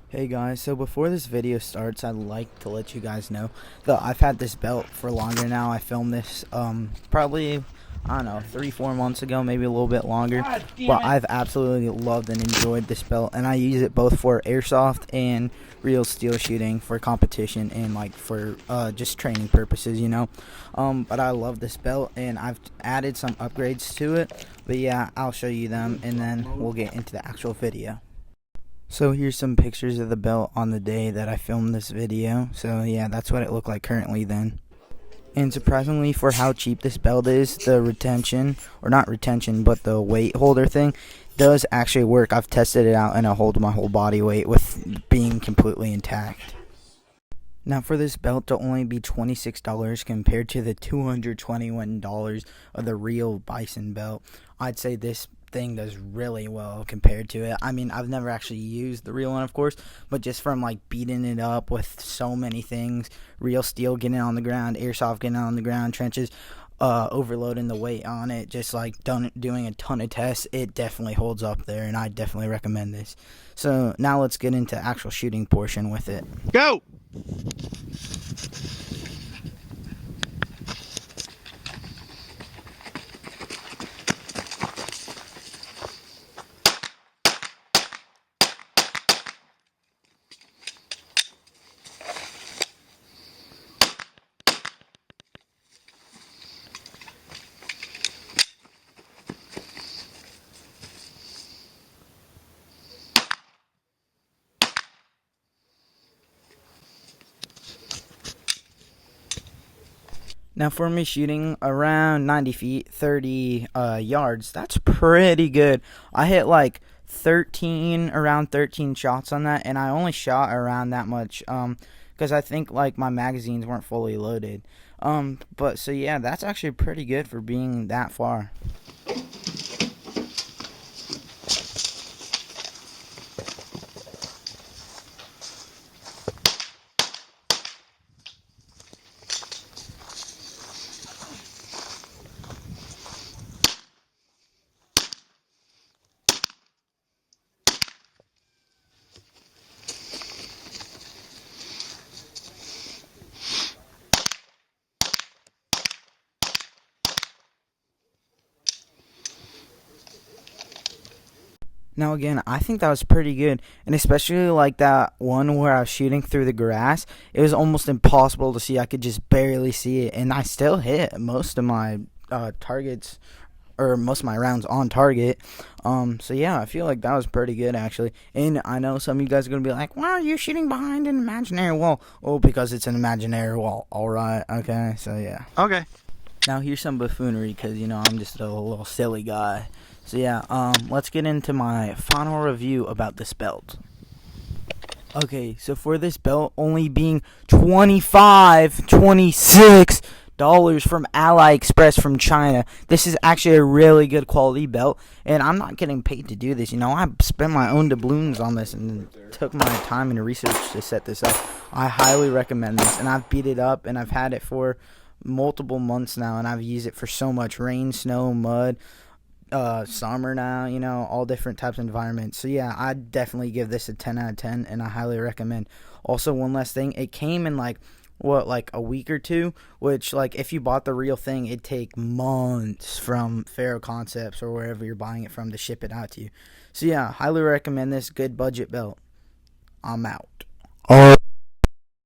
Hey guys, so before this video starts, I'd like to let you guys know that I've had this belt for longer now. I filmed this probably, I don't know, 3-4 months ago, maybe a little bit longer. But I've absolutely loved and enjoyed this belt, and I use it both for airsoft and real steel shooting for competition and like for just training purposes, you know. But I love this belt, and I've added some upgrades to it. But yeah, I'll show you them, and then we'll get into the actual video. So here's some pictures of the belt on the day that I filmed this video. So yeah, that's what it looked like currently then. And surprisingly, for how cheap this belt is, the retention, or not retention, but the weight holder thing, does actually work. I've tested it out and it holds my whole body weight with being completely intact. Now for this belt to only be $26 compared to the $221 of the real Bison belt, I'd say this thing does really well compared to it. I mean, I've never actually used the real one, of course, but just from like beating it up with so many things, real steel getting on the ground, airsoft getting on the ground, trenches, overloading the weight on it, just like doing a ton of tests, it definitely holds up there, and I definitely recommend this. So now let's get into actual shooting portion with it. Go! Now for me shooting around 90 feet, 30 yards, that's pretty good. I hit like around 13 shots on that, and I only shot around that much because I think like my magazines weren't fully loaded. But so yeah, that's actually pretty good for being that far. Now again, I think that was pretty good, and especially like that one where I was shooting through the grass, it was almost impossible to see. I could just barely see it, and I still hit most of my targets, or most of my rounds on target. So yeah, I feel like that was pretty good actually. And I know some of you guys are gonna be like, "Why are you shooting behind an imaginary wall?" Oh, because it's an imaginary wall. All right, okay. So yeah. Okay. Now here's some buffoonery, because you know I'm just a little silly guy. So yeah, let's get into my final review about this belt. Okay, so for this belt only being $26 from AliExpress from China, this is actually a really good quality belt, and I'm not getting paid to do this. You know, I spent my own doubloons on this and took my time and research to set this up. I highly recommend this, and I've beat it up, and I've had it for multiple months now, and I've used it for so much rain, snow, mud, summer now, you know, all different types of environments. So yeah, I definitely give this a 10 out of 10, and I highly recommend. Also, one last thing, it came in like a week or two, which like if you bought the real thing, it'd take months from Faro Concepts or wherever you're buying it from to ship it out to you. So yeah, highly recommend this. Good budget belt. I'm out.